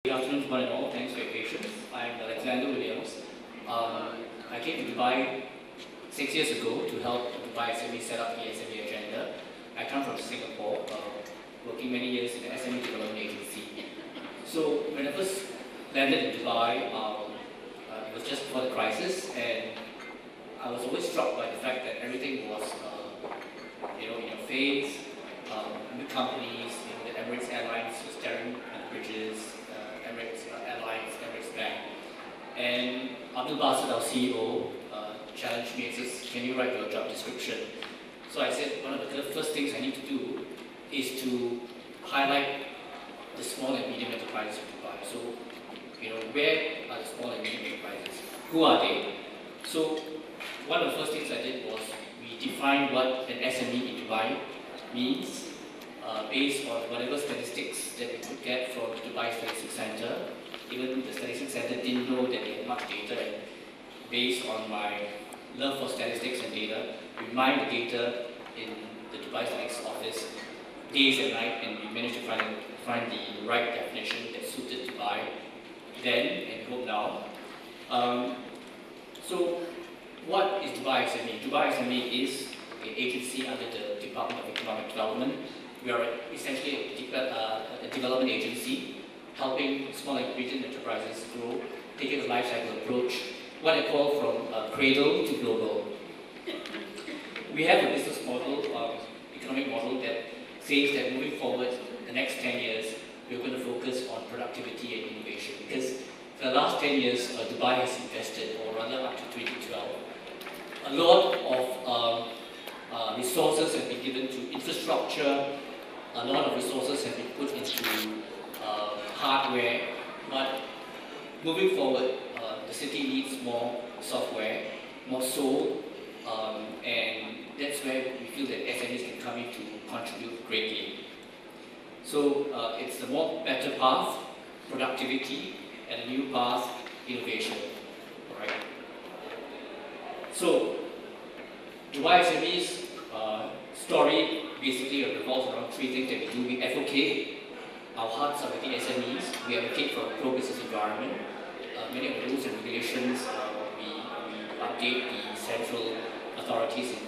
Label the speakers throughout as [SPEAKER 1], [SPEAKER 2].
[SPEAKER 1] Good afternoon to one and all. Thanks for your patience. I'm Alexander Williams. I came to Dubai 6 years ago to help Dubai SME set up the SME agenda. I come from Singapore, working many years in the SME development agency. So when I first landed in Dubai, it was just before the crisis, and I was always struck by the fact that everything was, in your face. New companies, the Emirates Airlines was staring at the bridges. Emirates Airlines, Emirates Bank. And Abdul Basit, our CEO, challenged me and says, can you write your job description? So I said, one of the first things I need to do is to highlight the small and medium enterprises of Dubai. So, where are the small and medium enterprises? Who are they? So, one of the first things I did was we defined what an SME in Dubai means, based on whatever statistics that we could get from the Dubai Statistics Center. Even the Statistics Center didn't know that they had much data, and based on my love for statistics and data, we mined the data in the Dubai Statistics office days and night, and we managed to find the right definition that suited Dubai then and hope now. So what is Dubai SME? Dubai SME is an agency under the Department of Economic Development. We are essentially a development agency helping small and medium enterprises grow, taking a life cycle approach, what I call from cradle to global. We have a business model, economic model that says that moving forward, the next 10 years, we're going to focus on productivity and innovation, because for the last 10 years, Dubai has invested, or rather up to 2012, a lot of resources have been given to infrastructure. A lot of resources have been put into hardware, but moving forward, the city needs more software, more soul, and that's where we feel that SMEs can come in to contribute greatly. So it's a better path, productivity, and a new path, innovation. All right. So Dubai SMEs story basically revolves around three things that we do. We advocate, our hearts are with the SMEs. We advocate for a pro-business environment. Many of the rules and regulations, we update the central authorities in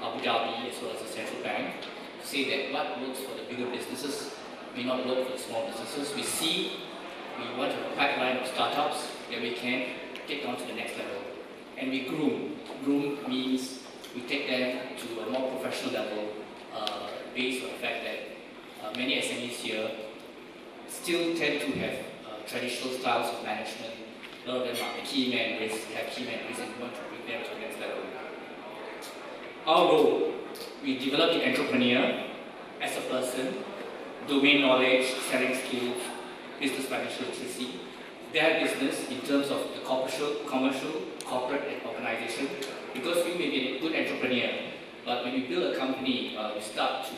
[SPEAKER 1] Abu Dhabi as well as the central bank to say that what works for the bigger businesses may not work for the small businesses. We want to have a pipeline of startups that we can take on to the next level. And we groom. Groom means we take them to a more professional level, based on the fact that many SMEs here still tend to have traditional styles of management. A lot of them are key man risk, and we want to bring them to the next level. Our role, we develop the entrepreneur as a person, domain knowledge, selling skills, business financial literacy, their business in terms of the commercial, corporate, and organization. Because we may be a good entrepreneur, but when you build a company, you start to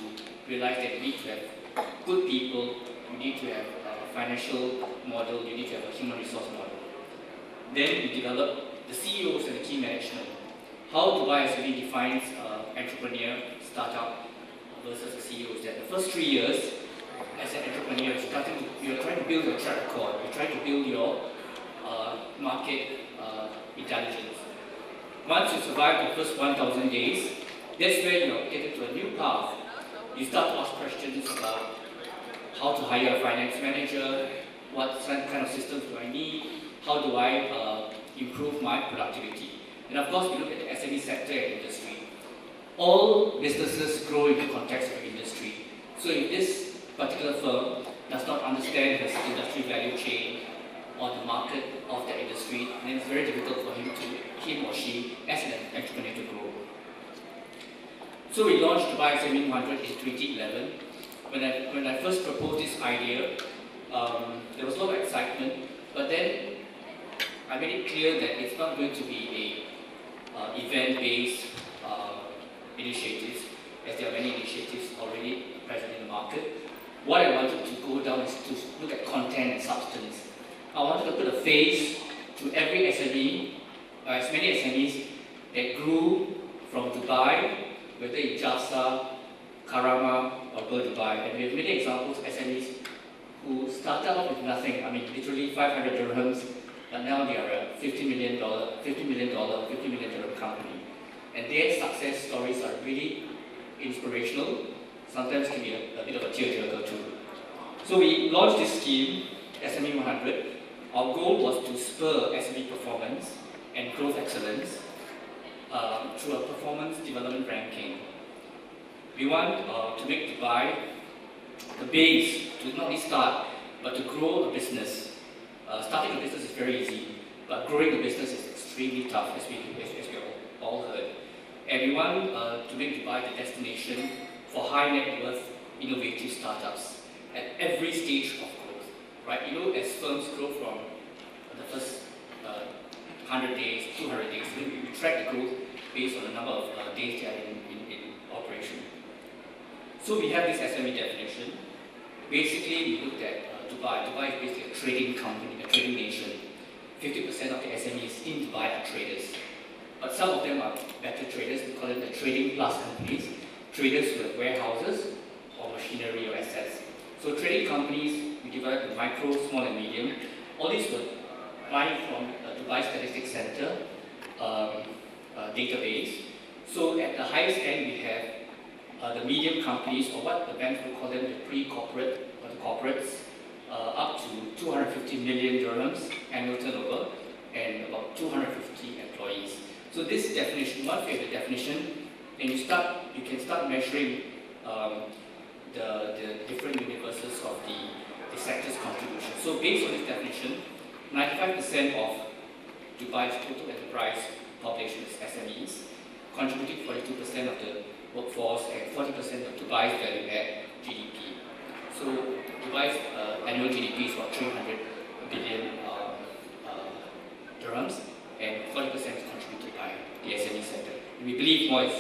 [SPEAKER 1] realize that you need to have good people, you need to have a financial model, you need to have a human resource model. Then we develop the CEOs and the key management. How Dubai SME defines entrepreneur, startup versus the CEOs. That the first 3 years as an entrepreneur, you're trying to build your track record, you're trying to build your market intelligence. Once you survive the first 1,000 days, that's where you're taken to a new path. You start to ask questions about how to hire a finance manager, what kind of systems do I need, how do I improve my productivity. And of course, we look at the SME sector and industry. All businesses grow in the context of industry. So if this particular firm does not understand his industry value chain or the market of the industry, then it's very difficult for him or she as an entrepreneur to grow. So we launched Dubai SME 100 in 2011. When I first proposed this idea, there was a lot of excitement, but then I made it clear that it's not going to be a event-based initiatives, as there are many initiatives already present in the market. What I wanted to go down is to look at content and substance. I wanted to put a face to every SME, as many SMEs that grew from Dubai, whether in Jasa, Karama, or Dubai. And we have many examples of SMEs who started off with nothing. I mean, literally 500 dirhams, but now they are a $50 million company. And their success stories are really inspirational, sometimes can be a bit of a tearjerker too. So we launched this scheme, SME 100. Our goal was to spur SME performance and growth excellence through a performance development ranking. We want to make Dubai the base to not only start, but to grow a business. Starting a business is very easy, but growing the business is extremely tough, as we all heard. And we want to make Dubai the destination for high net worth, innovative startups at every stage of growth. Right? You know, as firms grow from the first 100 days, 200 days, we track the growth based on the number of days they are in operation. So we have this SME definition. Basically, we looked at Dubai. Dubai is basically a trading company, a trading nation. 50% of the SMEs in Dubai are traders. But some of them are better traders. We call them the trading plus companies. Traders who have warehouses or machinery or assets. So trading companies, we divide into micro, small and medium. All these were mined from Dubai Statistics Center database. So at the highest end, we have the medium companies, or what the banks would call them, the pre-corporate or the corporates, up to 250 million dirhams annual turnover and about 250 employees. So this definition, once you have the definition, then you can start measuring the different universes of the sector's contribution. So based on this definition, 95% of Dubai's total enterprise population is SMEs, contributing 42% of the workforce and 40% of Dubai's value-add GDP. So Dubai's annual GDP is about 300 billion dirhams, and 40% is contributed by the SME sector. And we believe more is